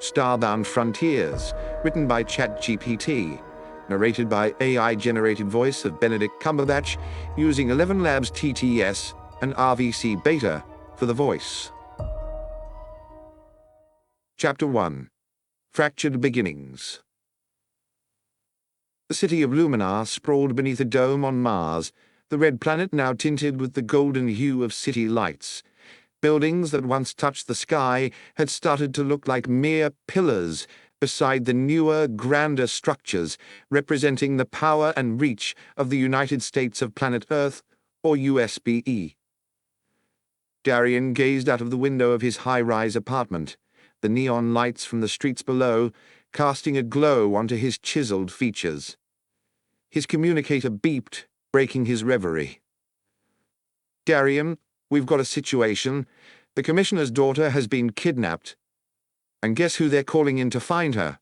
Starbound Frontiers, written by ChatGPT, narrated by AI-generated voice of Benedict Cumberbatch, using 11 Labs TTS and RVC Beta for the voice. Chapter 1. Fractured Beginnings. The city of Luminar sprawled beneath a dome on Mars, the red planet now tinted with the golden hue of city lights. Buildings that once touched the sky had started to look like mere pillars beside the newer, grander structures representing the power and reach of the United States of Planet Earth, or USBE. Darian gazed out of the window of his high-rise apartment, the neon lights from the streets below casting a glow onto his chiseled features. His communicator beeped, breaking his reverie. "Darian, we've got a situation. The commissioner's daughter has been kidnapped. And guess who they're calling in to find her?"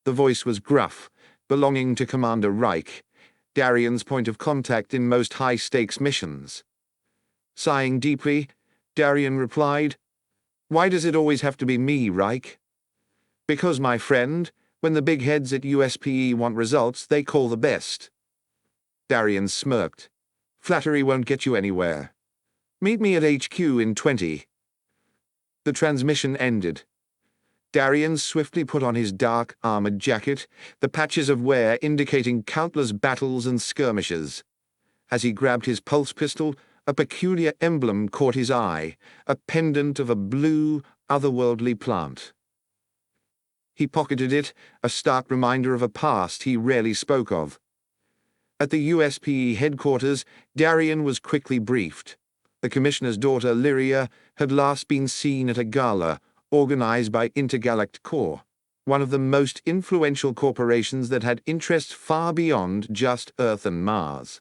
The voice was gruff, belonging to Commander Reich, Darian's point of contact in most high-stakes missions. Sighing deeply, Darian replied, "Why does it always have to be me, Reich?" "Because, my friend, when the big heads at USPE want results, they call the best." Darian smirked. "Flattery won't get you anywhere. Meet me at HQ in 20. The transmission ended. Darian swiftly put on his dark, armored jacket, the patches of wear indicating countless battles and skirmishes. As he grabbed his pulse pistol, a peculiar emblem caught his eye, a pendant of a blue, otherworldly plant. He pocketed it, a stark reminder of a past he rarely spoke of. At the USPE headquarters, Darian was quickly briefed. The commissioner's daughter, Lyria, had last been seen at a gala organized by Intergalactic Corps, one of the most influential corporations that had interests far beyond just Earth and Mars.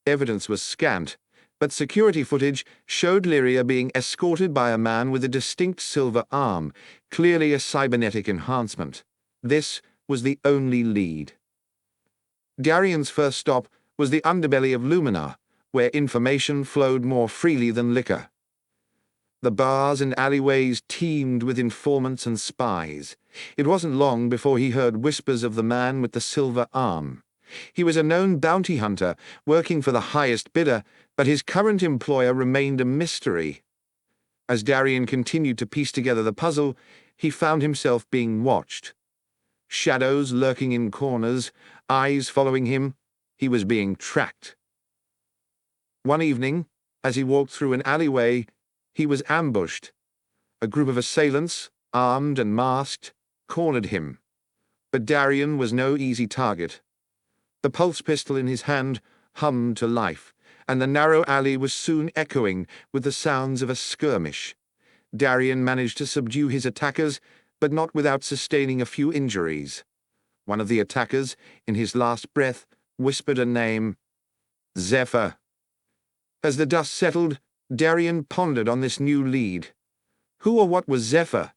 Evidence was scant, but security footage showed Lyria being escorted by a man with a distinct silver arm, clearly a cybernetic enhancement. This was the only lead. Darian's first stop was the underbelly of Luminar, where information flowed more freely than liquor. The bars and alleyways teemed with informants and spies. It wasn't long before he heard whispers of the man with the silver arm. He was a known bounty hunter, working for the highest bidder, but his current employer remained a mystery. As Darian continued to piece together the puzzle, he found himself being watched. Shadows lurking in corners, eyes following him. He was being tracked. One evening, as he walked through an alleyway, he was ambushed. A group of assailants, armed and masked, cornered him. But Darian was no easy target. The pulse pistol in his hand hummed to life, and the narrow alley was soon echoing with the sounds of a skirmish. Darian managed to subdue his attackers, but not without sustaining a few injuries. One of the attackers, in his last breath, whispered a name: Zephyr. As the dust settled, Darian pondered on this new lead. Who or what was Zephyr?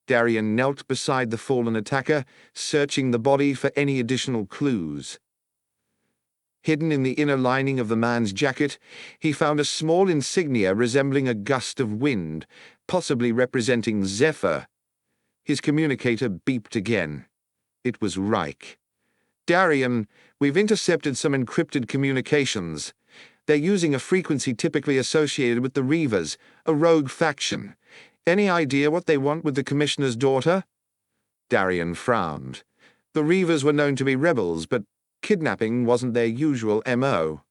Darian knelt beside the fallen attacker, searching the body for any additional clues. Hidden in the inner lining of the man's jacket, he found a small insignia resembling a gust of wind, possibly representing Zephyr. His communicator beeped again. It was Reich. "Darian, we've intercepted some encrypted communications. They're using a frequency typically associated with the Reavers, a rogue faction. Any idea what they want with the commissioner's daughter?" Darian frowned. The Reavers were known to be rebels, but kidnapping wasn't their usual MO.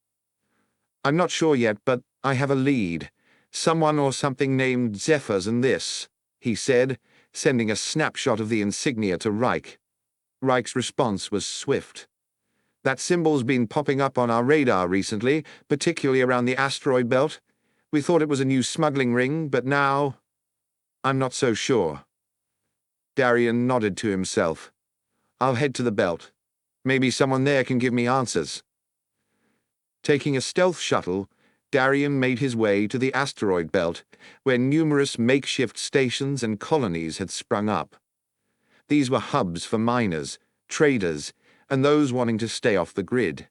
"I'm not sure yet, but I have a lead. Someone or something named Zephyr's in this," he said, sending a snapshot of the insignia to Reich. Reich's response was swift. "That symbol's been popping up on our radar recently, particularly around the asteroid belt. We thought it was a new smuggling ring, but now I'm not so sure." Darian nodded to himself. "I'll head to the belt. Maybe someone there can give me answers." Taking a stealth shuttle, Darian made his way to the asteroid belt, where numerous makeshift stations and colonies had sprung up. These were hubs for miners, traders, and those wanting to stay off the grid.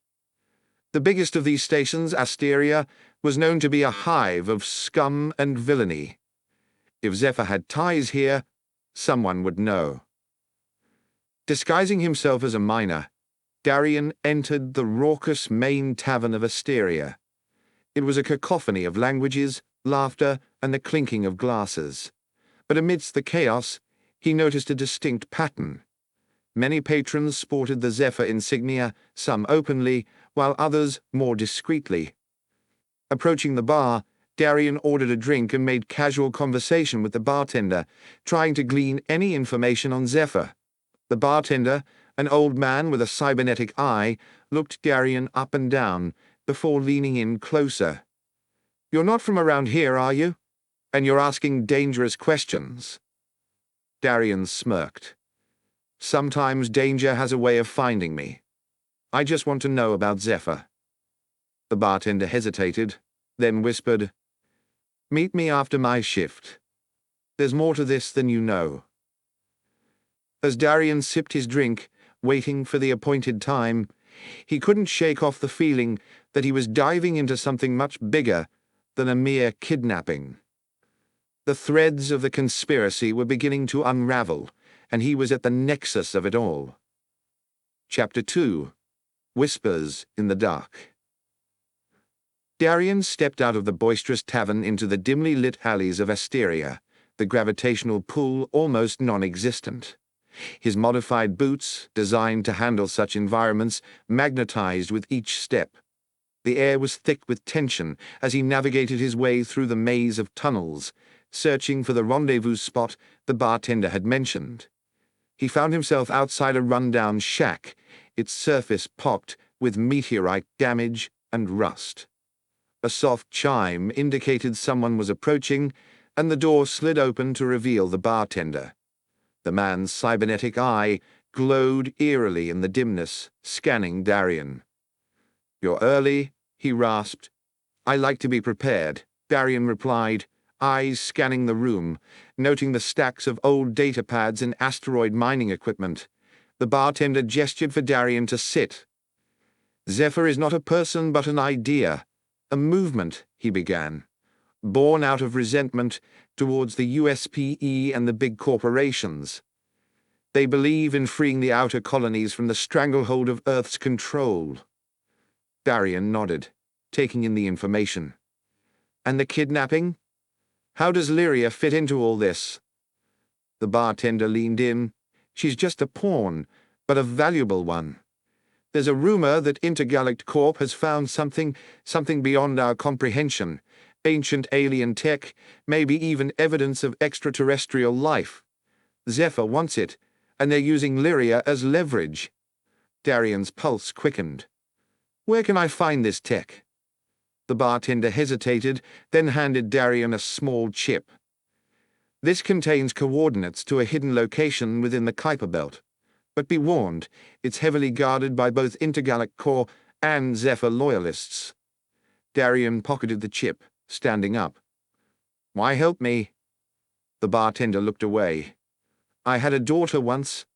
The biggest of these stations, Asteria, was known to be a hive of scum and villainy. If Zephyr had ties here, Someone would know. Disguising himself as a miner, Darien entered the raucous main tavern of Asteria. It was a cacophony of languages, laughter, and the clinking of glasses. But amidst the chaos, he noticed a distinct pattern. Many patrons sported the Zephyr insignia, some openly, while others more discreetly. Approaching the bar, Darien ordered a drink and made casual conversation with the bartender, trying to glean any information on Zephyr. The bartender, an old man with a cybernetic eye, looked Darien up and down before leaning in closer. "You're not from around here, are you? And you're asking dangerous questions?" Darien smirked. "Sometimes danger has a way of finding me. I just want to know about Zephyr." The bartender hesitated, then whispered, "Meet me after my shift. There's more to this than you know." As Darien sipped his drink, waiting for the appointed time, he couldn't shake off the feeling that he was diving into something much bigger than a mere kidnapping. The threads of the conspiracy were beginning to unravel, and he was at the nexus of it all. Chapter 2: Whispers in the Dark. Darien stepped out of the boisterous tavern into the dimly lit alleys of Asteria, the gravitational pull almost non-existent. His modified boots, designed to handle such environments, magnetized with each step. The air was thick with tension as he navigated his way through the maze of tunnels, searching for the rendezvous spot the bartender had mentioned. He found himself outside a rundown shack, its surface pocked with meteorite damage and rust. A soft chime indicated someone was approaching, and the door slid open to reveal the bartender. The man's cybernetic eye glowed eerily in the dimness, scanning Darien. "You're early," he rasped. "I like to be prepared," Darien replied, eyes scanning the room, noting the stacks of old data pads and asteroid mining equipment. The bartender gestured for Darien to sit. "Zephyr is not a person but an idea, a movement," he began, "born out of resentment towards the USPE and the big corporations. They believe in freeing the outer colonies from the stranglehold of Earth's control." Darien nodded, taking in the information. "And the kidnapping? How does Lyria fit into all this?" The bartender leaned in. "She's just a pawn, but a valuable one. There's a rumor that Intergalactic Corp has found something beyond our comprehension. Ancient alien tech, maybe even evidence of extraterrestrial life. Zephyr wants it, and they're using Lyria as leverage." Darien's pulse quickened. "Where can I find this tech?" The bartender hesitated, then handed Darien a small chip. "This contains coordinates to a hidden location within the Kuiper Belt. But be warned, it's heavily guarded by both Intergalactic Corps and Zephyr loyalists." Darien pocketed the chip, standing up. "Why help me?" The bartender looked away. "I had a daughter once.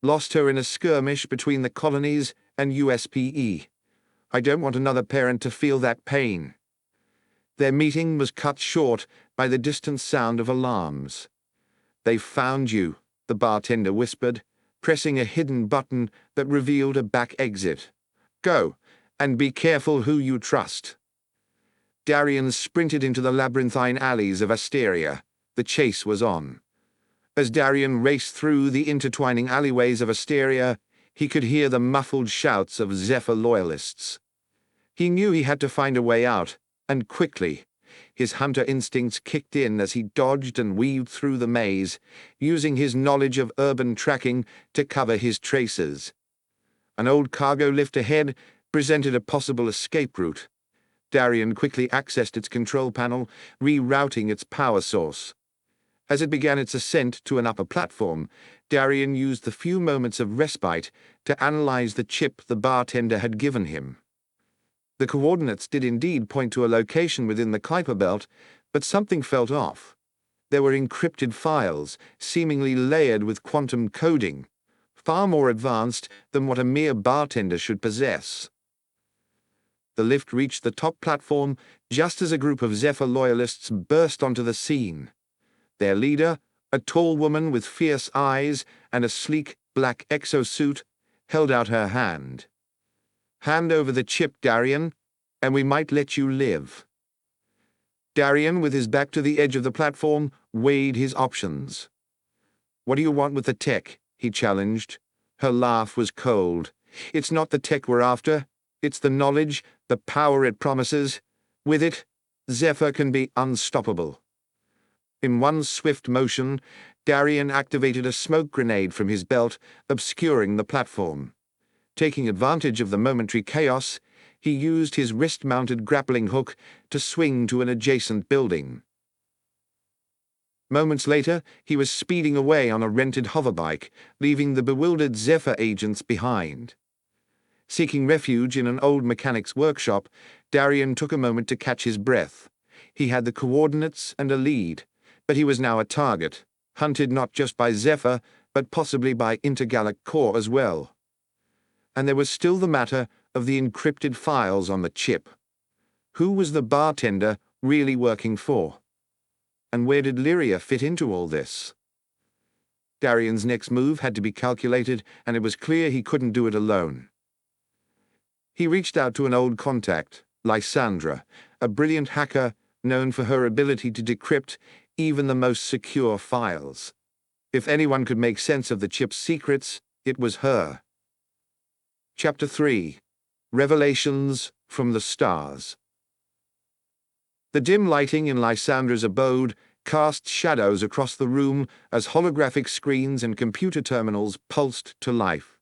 Lost her in a skirmish between the colonies and USPE. I don't want another parent to feel that pain." Their meeting was cut short by the distant sound of alarms. "They've found you," the bartender whispered, pressing a hidden button that revealed a back exit. "Go, and be careful who you trust." Darien sprinted into the labyrinthine alleys of Asteria. The chase was on. As Darien raced through the intertwining alleyways of Asteria, he could hear the muffled shouts of Zephyr loyalists. He knew he had to find a way out, and quickly. His hunter instincts kicked in as he dodged and weaved through the maze, using his knowledge of urban tracking to cover his traces. An old cargo lift ahead presented a possible escape route. Darien quickly accessed its control panel, rerouting its power source. As it began its ascent to an upper platform, Darien used the few moments of respite to analyze the chip the bartender had given him. The coordinates did indeed point to a location within the Kuiper Belt, but something felt off. There were encrypted files, seemingly layered with quantum coding, far more advanced than what a mere bartender should possess. The lift reached the top platform just as a group of Zephyr loyalists burst onto the scene. Their leader, A tall woman with fierce eyes and a sleek black exosuit held out her hand. "Hand over the chip, Darien, and we might let you live." Darien, with his back to the edge of the platform, weighed his options. "What do you want with the tech?" he challenged. Her laugh was cold. "It's not the tech we're after. It's the knowledge, the power it promises. With it, Zephyr can be unstoppable." In one swift motion, Darien activated a smoke grenade from his belt, obscuring the platform. Taking advantage of the momentary chaos, he used his wrist-mounted grappling hook to swing to an adjacent building. Moments later, he was speeding away on a rented hoverbike, leaving the bewildered Zephyr agents behind. Seeking refuge in an old mechanic's workshop, Darien took a moment to catch his breath. He had the coordinates and a lead, but he was now a target, hunted not just by Zephyr, but possibly by Intergalactic Corps as well. And there was still the matter of the encrypted files on the chip. Who was the bartender really working for? And where did Lyria fit into all this? Darien's next move had to be calculated, and it was clear he couldn't do it alone. He reached out to an old contact, Lysandra, a brilliant hacker known for her ability to decrypt even the most secure files. If anyone could make sense of the chip's secrets, it was her. Chapter 3. Revelations from the Stars. The dim lighting in Lysandra's abode cast shadows across the room as holographic screens and computer terminals pulsed to life.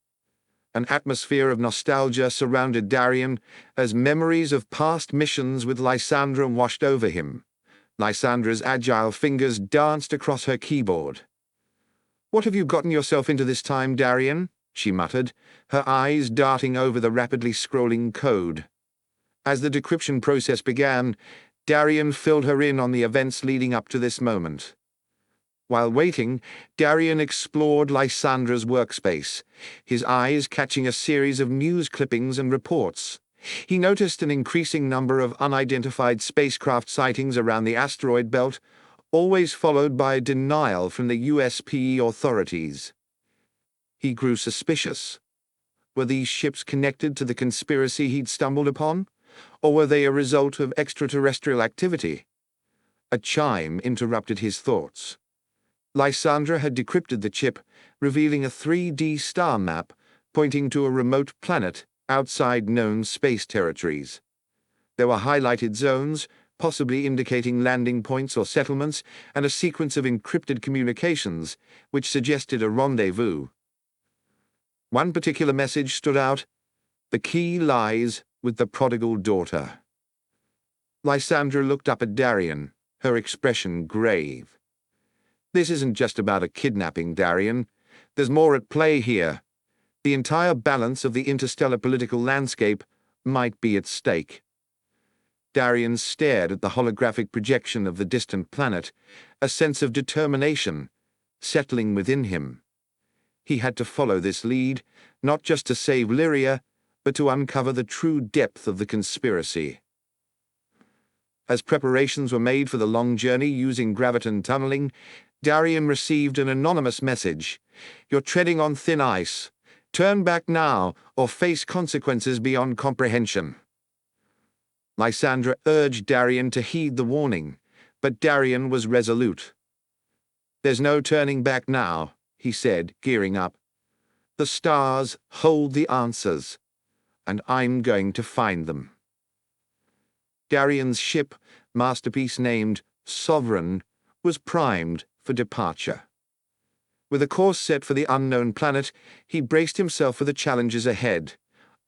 An atmosphere of nostalgia surrounded Darien as memories of past missions with Lysandra washed over him. Lysandra's agile fingers danced across her keyboard. "What have you gotten yourself into this time, Darien?" she muttered, her eyes darting over the rapidly scrolling code. As the decryption process began, Darien filled her in on the events leading up to this moment. While waiting, Darien explored Lysandra's workspace, his eyes catching a series of news clippings and reports. He noticed an increasing number of unidentified spacecraft sightings around the asteroid belt, always followed by denial from the USPE authorities. He grew suspicious. Were these ships connected to the conspiracy he'd stumbled upon, or were they a result of extraterrestrial activity? A chime interrupted his thoughts. Lysandra had decrypted the chip, revealing a 3D star map pointing to a remote planet outside known space territories. There were highlighted zones, possibly indicating landing points or settlements, and a sequence of encrypted communications, which suggested a rendezvous. One particular message stood out: "The key lies with the prodigal daughter." Lysandra looked up at Darien, her expression grave. "This isn't just about a kidnapping, Darien. There's more at play here. The entire balance of the interstellar political landscape might be at stake." Darien stared at the holographic projection of the distant planet, a sense of determination settling within him. He had to follow this lead, not just to save Lyria, but to uncover the true depth of the conspiracy. As preparations were made for the long journey using graviton tunneling, Darien received an anonymous message. "You're treading on thin ice. Turn back now, or face consequences beyond comprehension." Lysandra urged Darien to heed the warning, but Darien was resolute. "There's no turning back now," he said, gearing up. "The stars hold the answers, and I'm going to find them." Darien's ship, masterpiece named Sovereign, was primed for departure. With a course set for the unknown planet, he braced himself for the challenges ahead,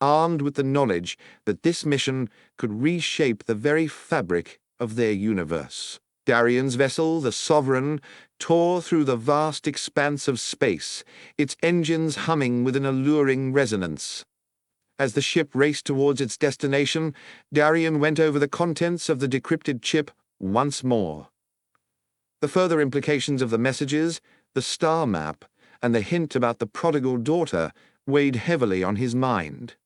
armed with the knowledge that this mission could reshape the very fabric of their universe. Darien's vessel, the Sovereign, tore through the vast expanse of space, its engines humming with an alluring resonance. As the ship raced towards its destination, Darien went over the contents of the decrypted chip once more. The further implications of the messages, the star map, and the hint about the prodigal daughter weighed heavily on his mind.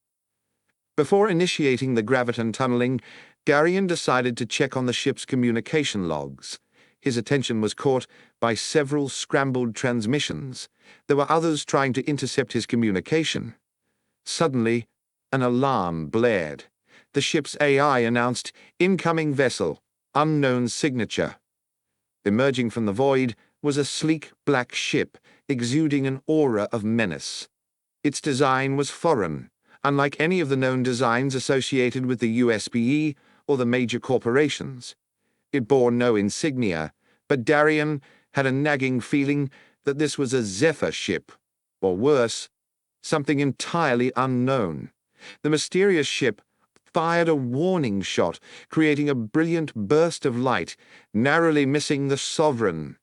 Before initiating the graviton tunneling, Darien decided to check on the ship's communication logs. His attention was caught by several scrambled transmissions. There were others trying to intercept his communication. Suddenly, an alarm blared. The ship's AI announced, "Incoming vessel, unknown signature." Emerging from the void was a sleek black ship, exuding an aura of menace. Its design was foreign, unlike any of the known designs associated with the USPE or the major corporations. It bore no insignia, but Darien had a nagging feeling that this was a Zephyr ship, or worse, something entirely unknown. The mysterious ship fired a warning shot, creating a brilliant burst of light, narrowly missing the Sovereign.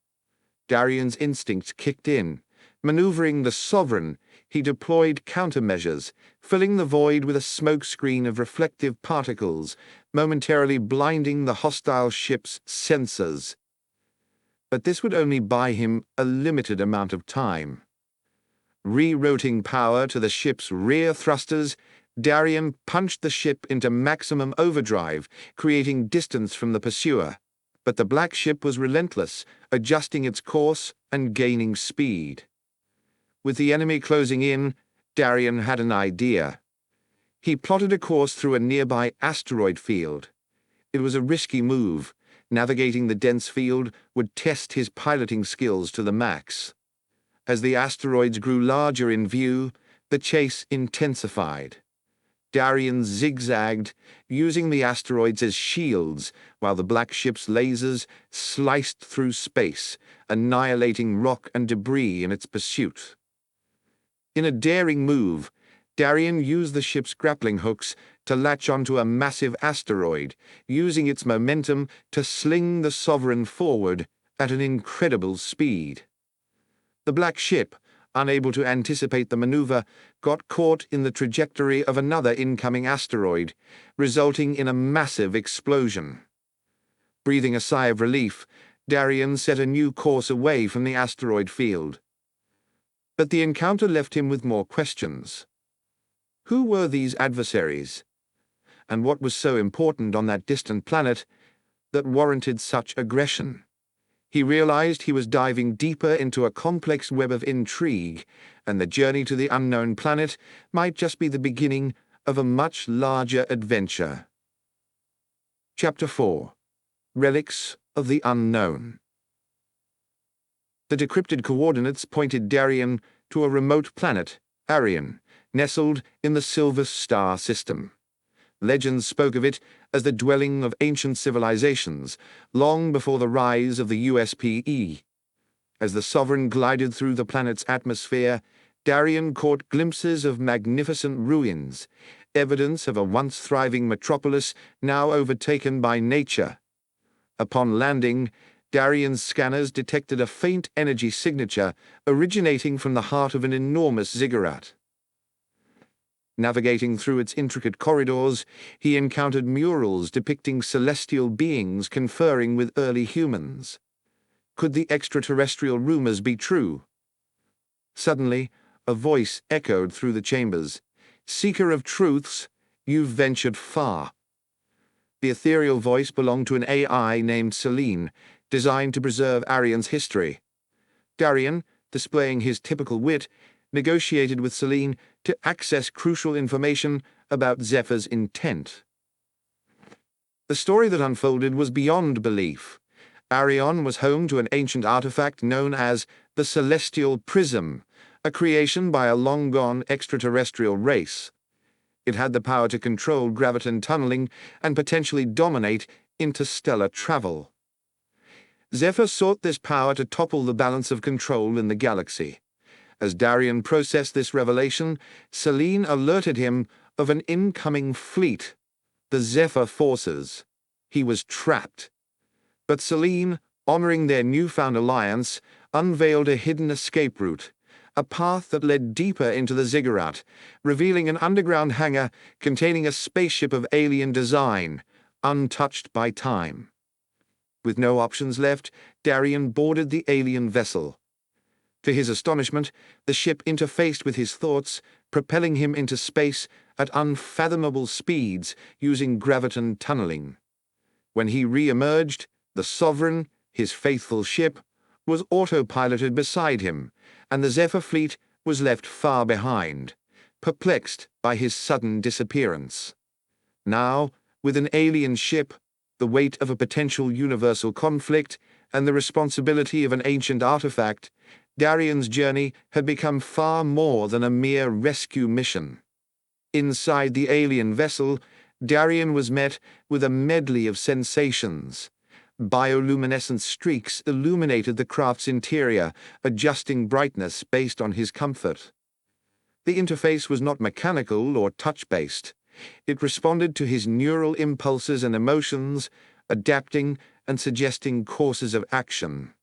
Darien's instincts kicked in. Maneuvering the Sovereign, he deployed countermeasures, filling the void with a smokescreen of reflective particles, momentarily blinding the hostile ship's sensors. But this would only buy him a limited amount of time. Rerouting power to the ship's rear thrusters, Darien punched the ship into maximum overdrive, creating distance from the pursuer. But the black ship was relentless, adjusting its course and gaining speed. With the enemy closing in, Darien had an idea. He plotted a course through a nearby asteroid field. It was a risky move. Navigating the dense field would test his piloting skills to the max. As the asteroids grew larger in view, the chase intensified. Darien zigzagged, using the asteroids as shields, while the black ship's lasers sliced through space, annihilating rock and debris in its pursuit. In a daring move, Darien used the ship's grappling hooks to latch onto a massive asteroid, using its momentum to sling the Sovereign forward at an incredible speed. The black ship, unable to anticipate the maneuver, got caught in the trajectory of another incoming asteroid, resulting in a massive explosion. Breathing a sigh of relief, Darien set a new course away from the asteroid field. But the encounter left him with more questions. Who were these adversaries? And what was so important on that distant planet that warranted such aggression? He realized he was diving deeper into a complex web of intrigue, and the journey to the unknown planet might just be the beginning of a much larger adventure. Chapter 4. Relics of the Unknown. The decrypted coordinates pointed Darien to a remote planet, Arion, nestled in the Silver Star system. Legends spoke of it as the dwelling of ancient civilizations, long before the rise of the USPE. As the Sovereign glided through the planet's atmosphere, Darien caught glimpses of magnificent ruins, evidence of a once thriving metropolis now overtaken by nature. Upon landing, Darien's scanners detected a faint energy signature originating from the heart of an enormous ziggurat. Navigating through its intricate corridors, he encountered murals depicting celestial beings conferring with early humans. Could the extraterrestrial rumors be true? Suddenly, a voice echoed through the chambers. "Seeker of truths, you've ventured far." The ethereal voice belonged to an AI named Selene, designed to preserve Arion's history. Darien, displaying his typical wit, negotiated with Selene to access crucial information about Zephyr's intent. The story that unfolded was beyond belief. Arion was home to an ancient artifact known as the Celestial Prism, a creation by a long-gone extraterrestrial race. It had the power to control graviton tunneling and potentially dominate interstellar travel. Zephyr sought this power to topple the balance of control in the galaxy. As Darien processed this revelation, Selene alerted him of an incoming fleet, the Zephyr forces. He was trapped. But Selene, honoring their newfound alliance, unveiled a hidden escape route, a path that led deeper into the ziggurat, revealing an underground hangar containing a spaceship of alien design, untouched by time. With no options left, Darien boarded the alien vessel. To his astonishment, the ship interfaced with his thoughts, propelling him into space at unfathomable speeds using graviton tunneling. When he re-emerged, the Sovereign, His faithful ship was autopiloted beside him, and the Zephyr fleet was left far behind, perplexed by his sudden disappearance. Now, with an alien ship, the weight of a potential universal conflict, and the responsibility of an ancient artifact, Darian's journey had become far more than a mere rescue mission. Inside the alien vessel, Darian was met with a medley of sensations. Bioluminescent streaks illuminated the craft's interior, adjusting brightness based on his comfort. The interface was not mechanical or touch-based. It responded to his neural impulses and emotions, adapting and suggesting courses of action.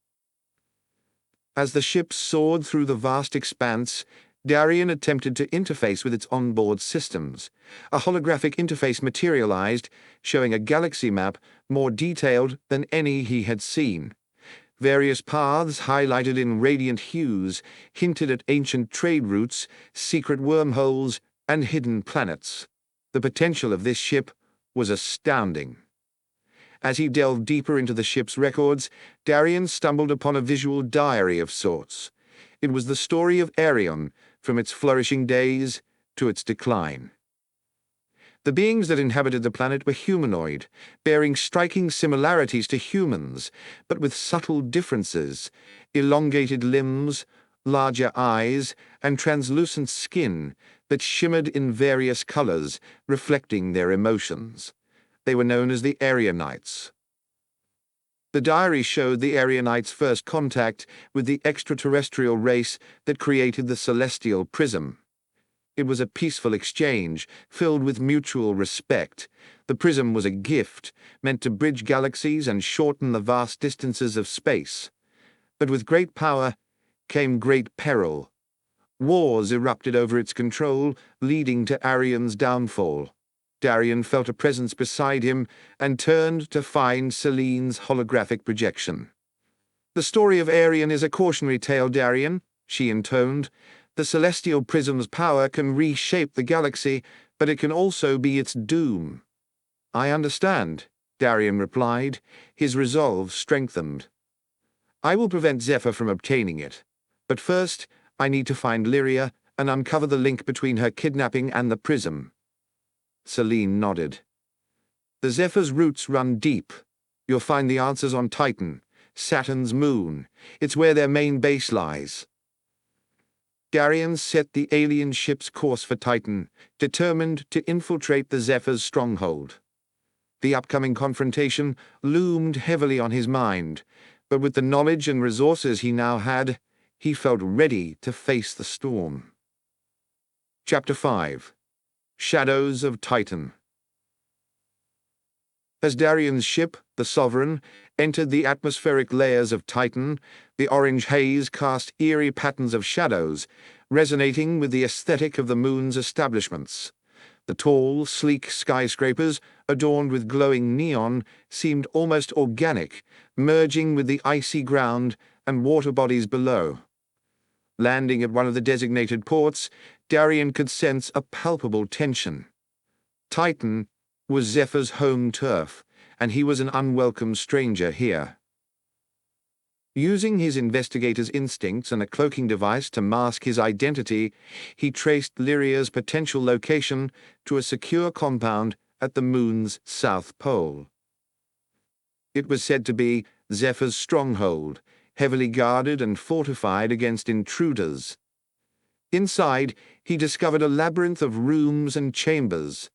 As the ship soared through the vast expanse, Darian attempted to interface with its onboard systems. A holographic interface materialized, showing a galaxy map more detailed than any he had seen. Various paths, highlighted in radiant hues, hinted at ancient trade routes, secret wormholes, and hidden planets. The potential of this ship was astounding. As he delved deeper into the ship's records, Darian stumbled upon a visual diary of sorts. It was the story of Arion, from its flourishing days to its decline. The beings that inhabited the planet were humanoid, bearing striking similarities to humans, but with subtle differences: elongated limbs, larger eyes, and translucent skin that shimmered in various colors, reflecting their emotions. They were known as the Arianites. The diary showed the Arianites' first contact with the extraterrestrial race that created the celestial prism. It was a peaceful exchange, filled with mutual respect. The prism was a gift, meant to bridge galaxies and shorten the vast distances of space. But with great power came great peril. Wars erupted over its control, leading to Arion's downfall. Darian felt a presence beside him and turned to find Celine's holographic projection. "The story of Arion is a cautionary tale, Darian," she intoned. "The celestial prism's power can reshape the galaxy, but it can also be its doom." "I understand," Darian replied, his resolve strengthened. "I will prevent Zephyr from obtaining it. But first, I need to find Lyria and uncover the link between her kidnapping and the prism." Celine nodded. "The Zephyr's roots run deep. You'll find the answers on Titan, Saturn's moon. It's where their main base lies." Darian set the alien ship's course for Titan, determined to infiltrate the Zephyr's stronghold. The upcoming confrontation loomed heavily on his mind, but with the knowledge and resources he now had, he felt ready to face the storm. Chapter 5. Shadows of Titan. As Darian's ship, the Sovereign, entered the atmospheric layers of Titan, the orange haze cast eerie patterns of shadows, resonating with the aesthetic of the moon's establishments. The tall, sleek skyscrapers, adorned with glowing neon, seemed almost organic, merging with the icy ground and water bodies below. Landing at one of the designated ports, Darian could sense a palpable tension. Titan was Zephyr's home turf, and he was an unwelcome stranger here. Using his investigator's instincts and a cloaking device to mask his identity, he traced Lyria's potential location to a secure compound at the moon's south pole. It was said to be Zephyr's stronghold, heavily guarded and fortified against intruders. Inside, he discovered a labyrinth of rooms and chambers.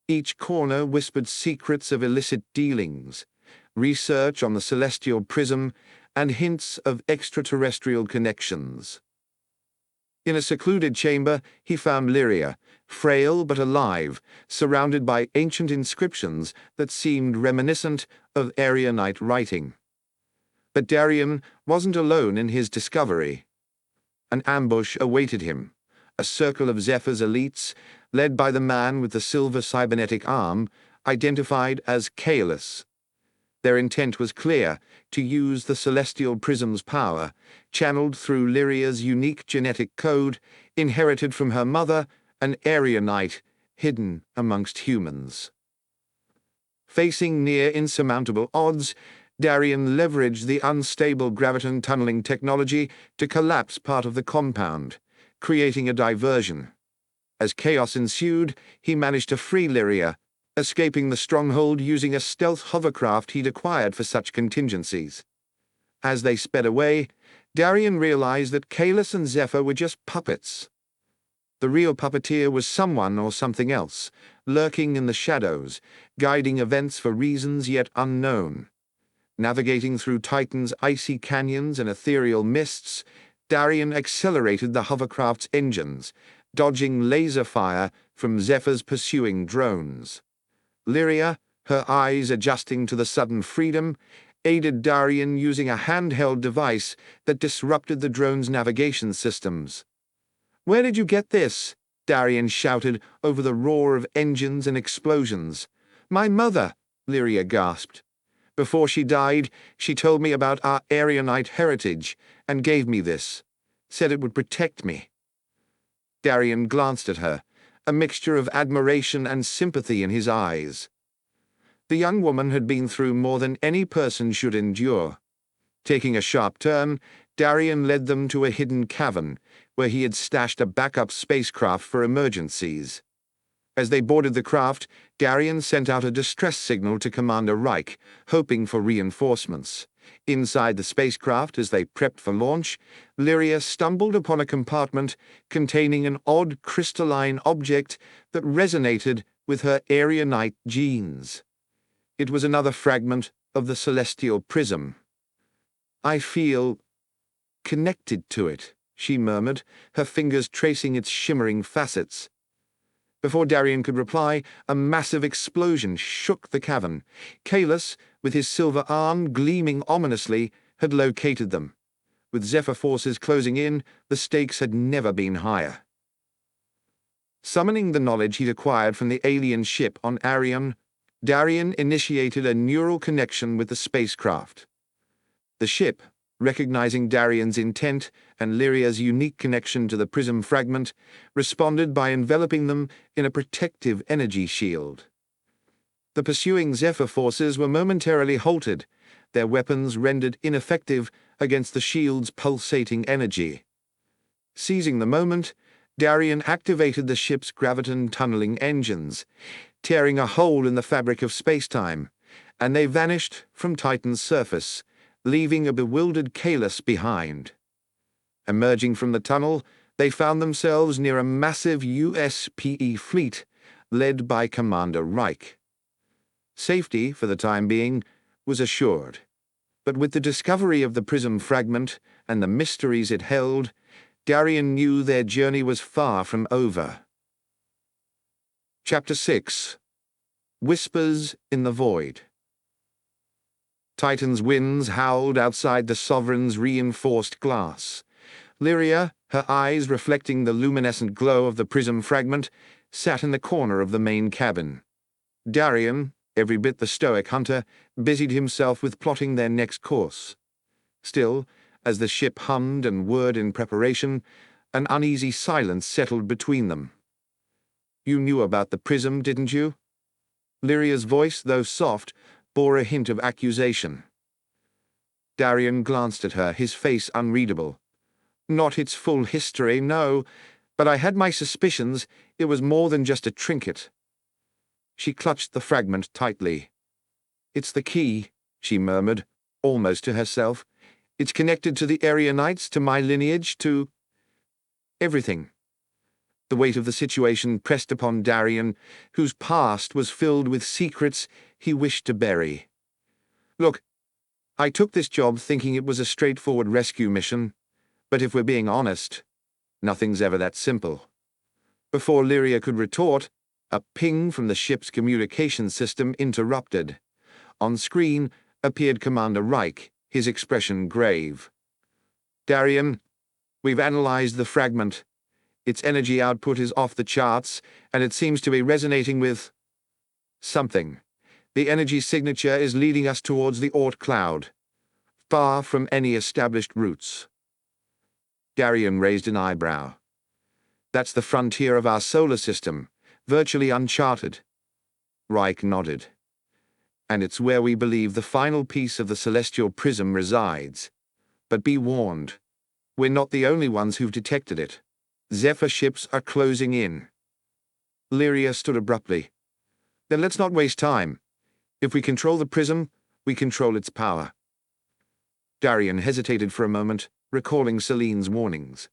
Each corner whispered secrets of illicit dealings, research on the celestial prism, and hints of extraterrestrial connections. In a secluded chamber, he found Lyria, frail but alive, surrounded by ancient inscriptions that seemed reminiscent of Arianite writing. But Darian wasn't alone in his discovery. An ambush awaited him. A circle of Zephyr's elites, led by the man with the silver cybernetic arm, identified as Kaelus. Their intent was clear: to use the celestial prism's power, channeled through Lyria's unique genetic code, inherited from her mother, an Arianite hidden amongst humans. Facing near insurmountable odds, Darien leveraged the unstable graviton tunneling technology to collapse part of the compound, creating a diversion. As chaos ensued, he managed to free Lyria, escaping the stronghold using a stealth hovercraft he'd acquired for such contingencies. As they sped away, Darien realized that Kalis and Zephyr were just puppets. The real puppeteer was someone or something else, lurking in the shadows, guiding events for reasons yet unknown. Navigating through Titan's icy canyons and ethereal mists, Darien accelerated the hovercraft's engines, dodging laser fire from Zephyr's pursuing drones. Lyria, her eyes adjusting to the sudden freedom, aided Darien using a handheld device that disrupted the drone's navigation systems. "Where did you get this?" Darien shouted over the roar of engines and explosions. "My mother," Lyria gasped. "Before she died, she told me about our Aryonite heritage and gave me this. Said it would protect me." Darien glanced at her, a mixture of admiration and sympathy in his eyes. The young woman had been through more than any person should endure. Taking a sharp turn, Darien led them to a hidden cavern, where he had stashed a backup spacecraft for emergencies. As they boarded the craft, Darien sent out a distress signal to Commander Reich, hoping for reinforcements. Inside the spacecraft, as they prepped for launch, Lyria stumbled upon a compartment containing an odd crystalline object that resonated with her Aryonite genes. It was another fragment of the celestial prism. "I feel connected to it," she murmured, her fingers tracing its shimmering facets. Before Darien could reply, a massive explosion shook the cavern. Kalis, with his silver arm gleaming ominously, had located them. With Zephyr forces closing in, the stakes had never been higher. Summoning the knowledge he'd acquired from the alien ship on Arion, Darien initiated a neural connection with the spacecraft. The ship, recognizing Darien's intent and Lyria's unique connection to the prism fragment, responded by enveloping them in a protective energy shield. The pursuing Zephyr forces were momentarily halted, their weapons rendered ineffective against the shield's pulsating energy. Seizing the moment, Darien activated the ship's graviton tunneling engines, tearing a hole in the fabric of spacetime, and they vanished from Titan's surface, leaving a bewildered Kalis behind. Emerging from the tunnel, they found themselves near a massive USPE fleet led by Commander Reich. Safety, for the time being, was assured, but with the discovery of the prism fragment and the mysteries it held, Darien knew their journey was far from over. Chapter 6. Whispers in the Void. Titan's winds howled outside the Sovereign's reinforced glass. Lyria, her eyes reflecting the luminescent glow of the prism fragment, sat in the corner of the main cabin. Darien, every bit the stoic hunter, busied himself with plotting their next course. Still, as the ship hummed and whirred in preparation, an uneasy silence settled between them. "You knew about the prism, didn't you?" Lyria's voice, though soft, bore a hint of accusation. Darien glanced at her, his face unreadable. "Not its full history, no, but I had my suspicions it was more than just a trinket." She clutched the fragment tightly. "It's the key," she murmured, almost to herself. "It's connected to the Aryonites, to my lineage, to everything." The weight of the situation pressed upon Darien, whose past was filled with secrets he wished to bury. "Look, I took this job thinking it was a straightforward rescue mission, but if we're being honest, nothing's ever that simple." Before Lyria could retort, a ping from the ship's communication system interrupted. On screen appeared Commander Reich, his expression grave. "Darien, we've analyzed the fragment. Its energy output is off the charts, and it seems to be resonating with something. The energy signature is leading us towards the Oort cloud, far from any established routes." Darien raised an eyebrow. "That's the frontier of our solar system, virtually uncharted." Reich nodded. and it's where we believe the final piece of the celestial prism resides. But be warned, we're not the only ones who've detected it. Zephyr ships are closing in. Lyria stood abruptly. Then let's not waste time. If we control the prism, we control its power. Darian hesitated for a moment, recalling Celine's warnings.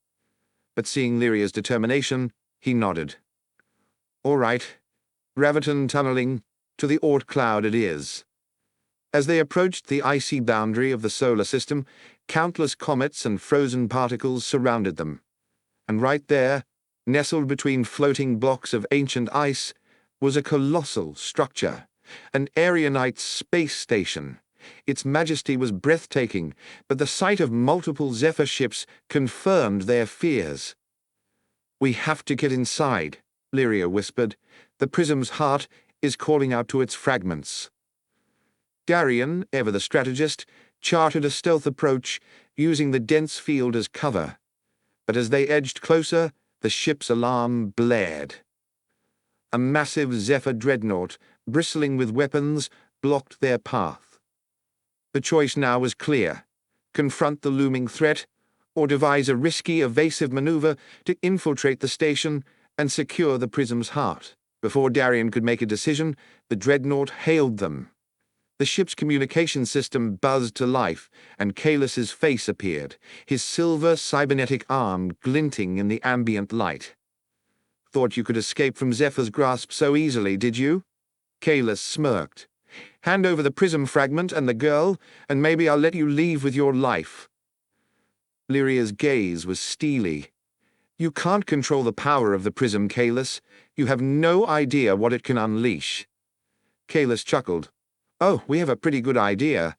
But seeing Lyria's determination, he nodded. All right, graviton tunneling, to the Oort cloud it is. As they approached the icy boundary of the solar system, countless comets and frozen particles surrounded them. And right there, nestled between floating blocks of ancient ice, was a colossal structure, an Arianite space station. Its majesty was breathtaking, but the sight of multiple Zephyr ships confirmed their fears. We have to get inside, Lyria whispered. The prism's heart is calling out to its fragments. Darian, ever the strategist, charted a stealth approach, using the dense field as cover. But as they edged closer, the ship's alarm blared. A massive Zephyr dreadnought, bristling with weapons, blocked their path. The choice now was clear: confront the looming threat, or devise a risky, evasive maneuver to infiltrate the station and secure the prism's heart. Before Darian could make a decision, the dreadnought hailed them. The ship's communication system buzzed to life, and Kalus's face appeared, his silver cybernetic arm glinting in the ambient light. Thought you could escape from Zephyr's grasp so easily, did you? Kalus smirked. Hand over the prism fragment and the girl, and maybe I'll let you leave with your life. Lyria's gaze was steely. You can't control the power of the prism, Kalus. You have no idea what it can unleash. Kalus chuckled. Oh, we have a pretty good idea.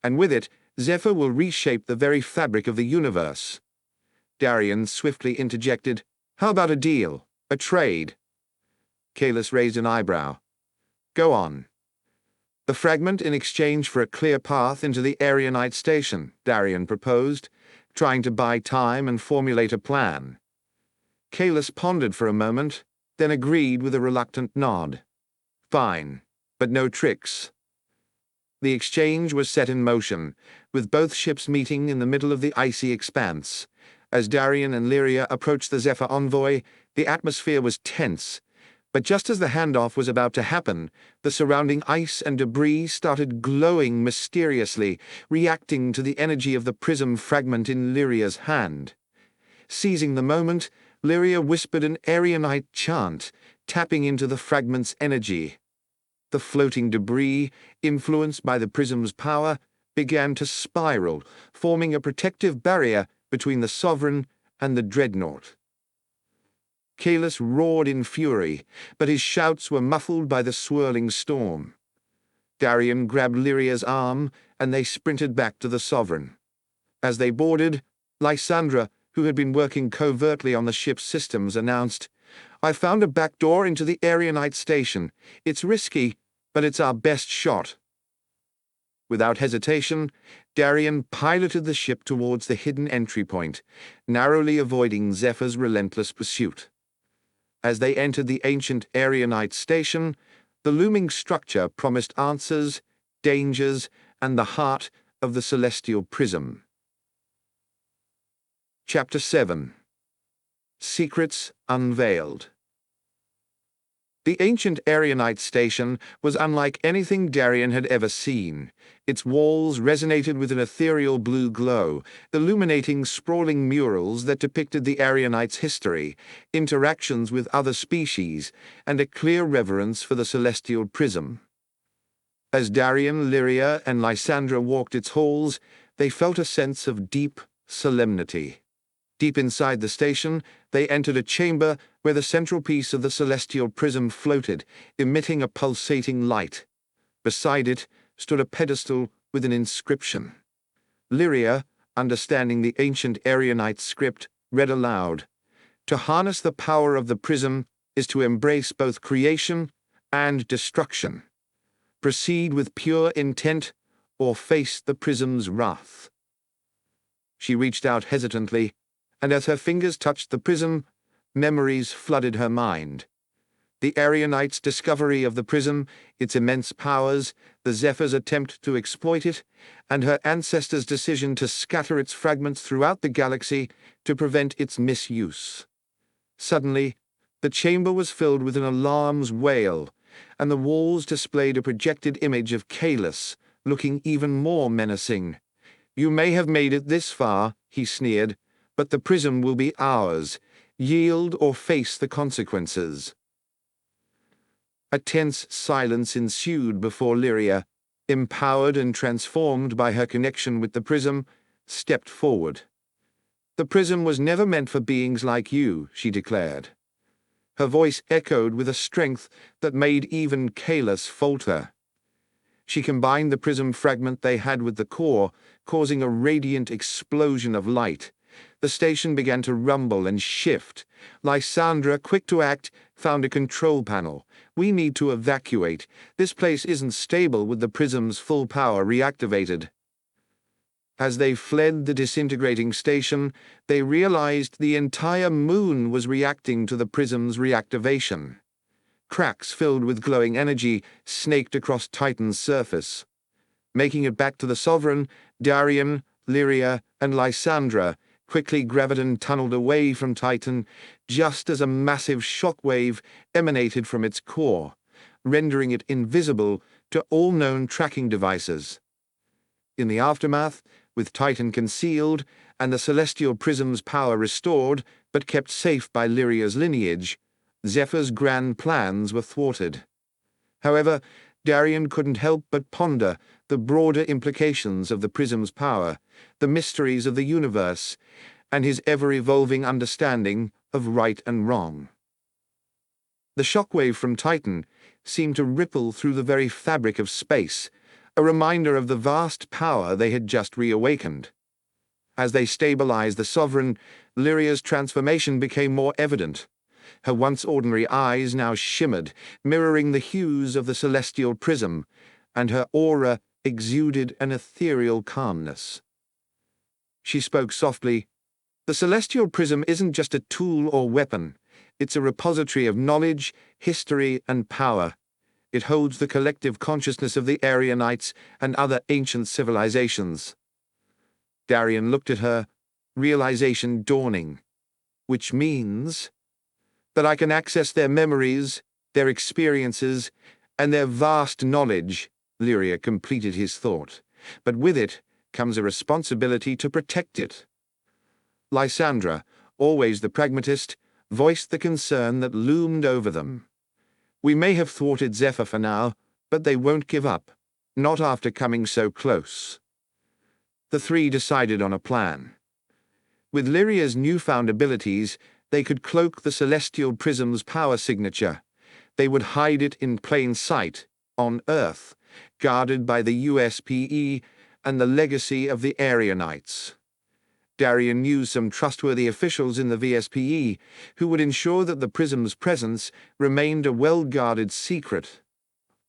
And with it, Zephyr will reshape the very fabric of the universe. Darian swiftly interjected. How about a deal? A trade? Kalus raised an eyebrow. Go on. The fragment in exchange for a clear path into the Arianite station, Darian proposed, trying to buy time and formulate a plan. Kalus pondered for a moment, then agreed with a reluctant nod. Fine, but no tricks. The exchange was set in motion, with both ships meeting in the middle of the icy expanse. As Darian and Lyria approached the Zephyr envoy, the atmosphere was tense. But just as the handoff was about to happen, the surrounding ice and debris started glowing mysteriously, reacting to the energy of the prism fragment in Lyria's hand. Seizing the moment, Lyria whispered an Arianite chant, tapping into the fragment's energy. The floating debris, influenced by the prism's power, began to spiral, forming a protective barrier between the Sovereign and the dreadnought. Kalus roared in fury, but his shouts were muffled by the swirling storm. Darian grabbed Lyria's arm, and they sprinted back to the Sovereign. As they boarded, Lysandra, who had been working covertly on the ship's systems, announced, I found a back door into the Arianite station. It's risky, but it's our best shot. Without hesitation, Darian piloted the ship towards the hidden entry point, narrowly avoiding Zephyr's relentless pursuit. As they entered the ancient Arianite station, the looming structure promised answers, dangers, and the heart of the celestial prism. Chapter 7. Secrets Unveiled. The ancient Arianite station was unlike anything Darian had ever seen. Its walls resonated with an ethereal blue glow, illuminating sprawling murals that depicted the Arianites' history, interactions with other species, and a clear reverence for the celestial prism. As Darian, Lyria, and Lysandra walked its halls, they felt a sense of deep solemnity. Deep inside the station, they entered a chamber where the central piece of the celestial prism floated, emitting a pulsating light. Beside it stood a pedestal with an inscription. Lyria, understanding the ancient Arianite script, read aloud, To harness the power of the prism is to embrace both creation and destruction. Proceed with pure intent or face the prism's wrath. She reached out hesitantly, and as her fingers touched the prism, memories flooded her mind. The Arianites' discovery of the prism, its immense powers, the Zephyr's attempt to exploit it, and her ancestors' decision to scatter its fragments throughout the galaxy to prevent its misuse. Suddenly, the chamber was filled with an alarm's wail, and the walls displayed a projected image of Kalis, looking even more menacing. "You may have made it this far," he sneered, "but the prism will be ours. Yield or face the consequences." A tense silence ensued before Lyria, empowered and transformed by her connection with the prism, stepped forward. "The prism was never meant for beings like you," she declared. Her voice echoed with a strength that made even Kalis falter. She combined the prism fragment they had with the core, causing a radiant explosion of light. The station began to rumble and shift. Lysandra, quick to act, found a control panel. "We need to evacuate. This place isn't stable with the prism's full power reactivated." As they fled the disintegrating station, they realized the entire moon was reacting to the prism's reactivation. Cracks filled with glowing energy snaked across Titan's surface. Making it back to the Sovereign, Darian, Lyria, and Lysandra quickly graviton-tunneled away from Titan just as a massive shockwave emanated from its core, rendering it invisible to all known tracking devices. In the aftermath, with Titan concealed and the celestial prism's power restored but kept safe by Lyria's lineage, Zephyr's grand plans were thwarted. However, Darian couldn't help but ponder the broader implications of the prism's power, the mysteries of the universe, and his ever-evolving understanding of right and wrong. The shockwave from Titan seemed to ripple through the very fabric of space, a reminder of the vast power they had just reawakened. As they stabilized the Sovereign, Lyria's transformation became more evident. Her once ordinary eyes now shimmered, mirroring the hues of the celestial prism, and her aura exuded an ethereal calmness. She spoke softly. "The celestial prism isn't just a tool or weapon. It's a repository of knowledge, history, and power. It holds the collective consciousness of the Arianites and other ancient civilizations." Darian looked at her, realization dawning. "Which means that I can access their memories, their experiences, and their vast knowledge," Lyria completed his thought. "But with it comes a responsibility to protect it." Lysandra, always the pragmatist, voiced the concern that loomed over them. "We may have thwarted Zephyr for now, but they won't give up. Not after coming so close." The three decided on a plan. With Lyria's newfound abilities, they could cloak the celestial prism's power signature. They would hide it in plain sight, on Earth, guarded by the USPE and the legacy of the Arianites. Darian knew some trustworthy officials in the VSPE who would ensure that the prism's presence remained a well-guarded secret.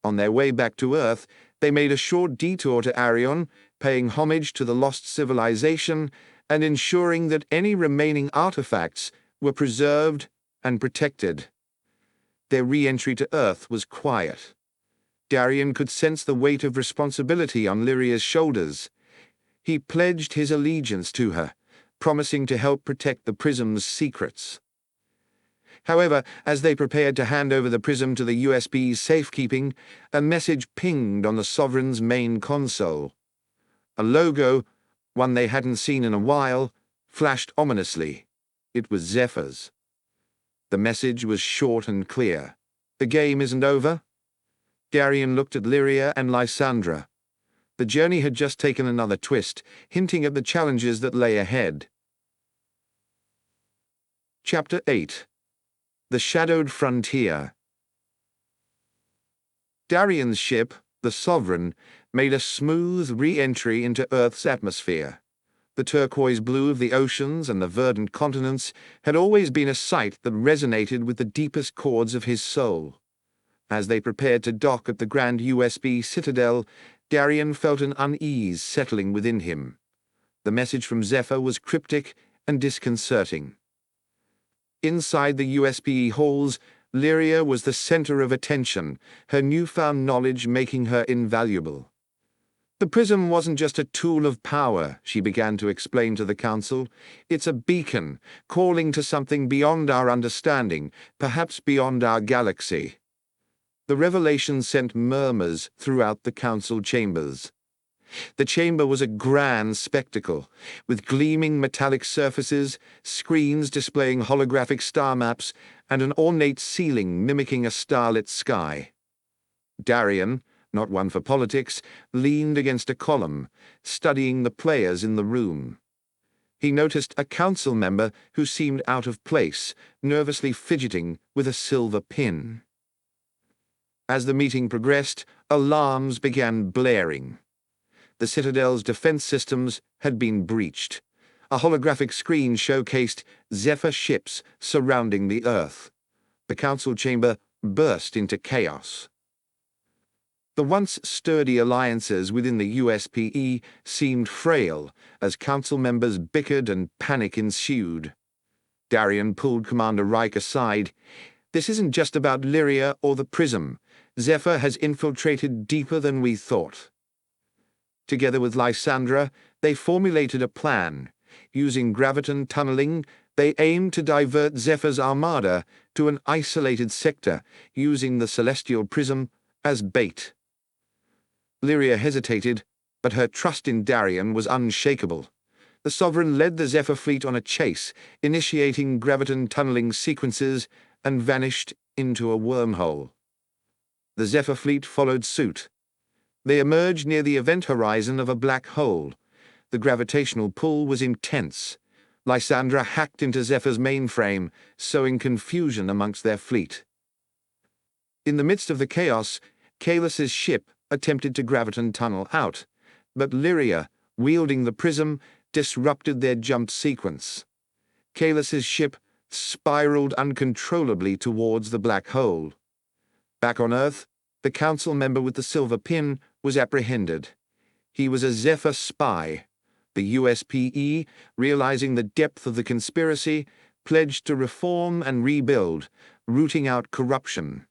On their way back to Earth, they made a short detour to Arion, paying homage to the lost civilization and ensuring that any remaining artifacts were preserved and protected. Their re-entry to Earth was quiet. Darian could sense the weight of responsibility on Lyria's shoulders. He pledged his allegiance to her, promising to help protect the prism's secrets. However, as they prepared to hand over the prism to the USB's safekeeping, a message pinged on the Sovereign's main console. A logo, one they hadn't seen in a while, flashed ominously. It was Zephyr's. The message was short and clear. "The game isn't over?" Darian looked at Lyria and Lysandra. The journey had just taken another twist, hinting at the challenges that lay ahead. Chapter 8. The Shadowed Frontier. Darian's ship, the Sovereign, made a smooth re-entry into Earth's atmosphere. The turquoise blue of the oceans and the verdant continents had always been a sight that resonated with the deepest chords of his soul. As they prepared to dock at the grand USB citadel, Darian felt an unease settling within him. The message from Zephyr was cryptic and disconcerting. Inside the USPE halls, Lyria was the center of attention, her newfound knowledge making her invaluable. The prism wasn't just a tool of power, she began to explain to the council. It's a beacon, calling to something beyond our understanding, perhaps beyond our galaxy. The revelation sent murmurs throughout the council chambers. The chamber was a grand spectacle, with gleaming metallic surfaces, screens displaying holographic star maps, and an ornate ceiling mimicking a starlit sky. Darian, not one for politics, leaned against a column, studying the players in the room. He noticed a council member who seemed out of place, nervously fidgeting with a silver pin. As the meeting progressed, alarms began blaring. The Citadel's defense systems had been breached. A holographic screen showcased Zephyr ships surrounding the Earth. The council chamber burst into chaos. The once sturdy alliances within the USPE seemed frail as council members bickered and panic ensued. Darian pulled Commander Reich aside. "This isn't just about Lyria or the Prism. Zephyr has infiltrated deeper than we thought." Together with Lysandra, they formulated a plan. Using graviton tunneling, they aimed to divert Zephyr's armada to an isolated sector, using the celestial prism as bait. Lyria hesitated, but her trust in Darian was unshakable. The Sovereign led the Zephyr fleet on a chase, initiating graviton tunneling sequences, and vanished into a wormhole. The Zephyr fleet followed suit. They emerged near the event horizon of a black hole. The gravitational pull was intense. Lysandra hacked into Zephyr's mainframe, sowing confusion amongst their fleet. In the midst of the chaos, Kalus's ship attempted to graviton tunnel out, but Lyria, wielding the prism, disrupted their jump sequence. Kalus's ship spiraled uncontrollably towards the black hole. Back on Earth, the council member with the silver pin was apprehended. He was a Zephyr spy. The USPE, realizing the depth of the conspiracy, pledged to reform and rebuild, rooting out corruption.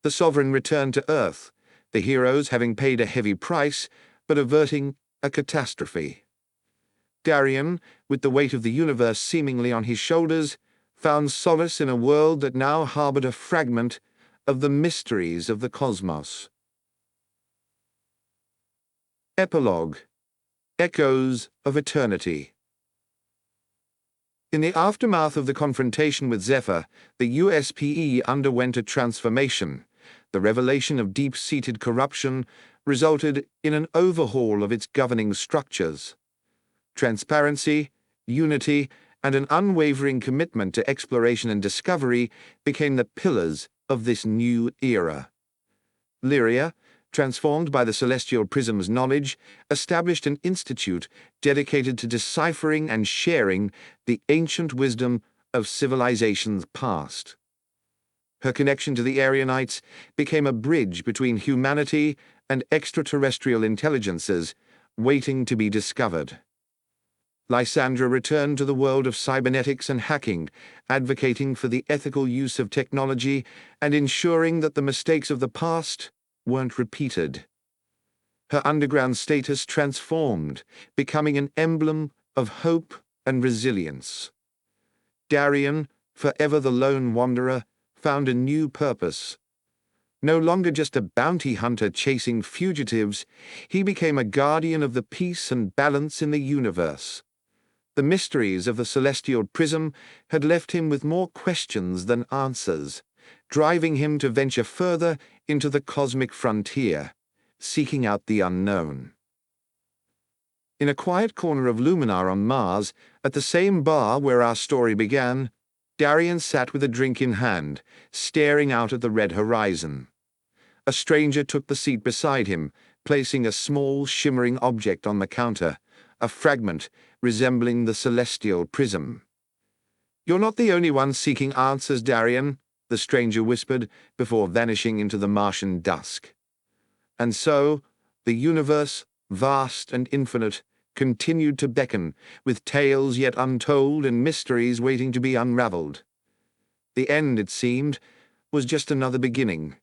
The Sovereign returned to Earth, the heroes having paid a heavy price, but averting a catastrophe. Darian, with the weight of the universe seemingly on his shoulders, found solace in a world that now harbored a fragment of the mysteries of the cosmos. Epilogue. Echoes of Eternity. In the aftermath of the confrontation with Zephyr, the USPE underwent a transformation. The revelation of deep-seated corruption resulted in an overhaul of its governing structures. Transparency, unity, and an unwavering commitment to exploration and discovery became the pillars of this new era. Lyria, transformed by the celestial prism's knowledge, established an institute dedicated to deciphering and sharing the ancient wisdom of civilizations past. Her connection to the Aryanites became a bridge between humanity and extraterrestrial intelligences waiting to be discovered. Lysandra returned to the world of cybernetics and hacking, advocating for the ethical use of technology and ensuring that the mistakes of the past weren't repeated. Her underground status transformed, becoming an emblem of hope and resilience. Darian, forever the lone wanderer, found a new purpose. No longer just a bounty hunter chasing fugitives, he became a guardian of the peace and balance in the universe. The mysteries of the celestial prism had left him with more questions than answers, driving him to venture further into the cosmic frontier, seeking out the unknown. In a quiet corner of Luminar on Mars, at the same bar where our story began, Darian sat with a drink in hand, staring out at the red horizon. A stranger took the seat beside him, placing a small, shimmering object on the counter, a fragment resembling the celestial prism. "You're not the only one seeking answers, Darian," the stranger whispered before vanishing into the Martian dusk. And so, the universe, vast and infinite, continued to beckon, with tales yet untold and mysteries waiting to be unraveled. The end, it seemed, was just another beginning.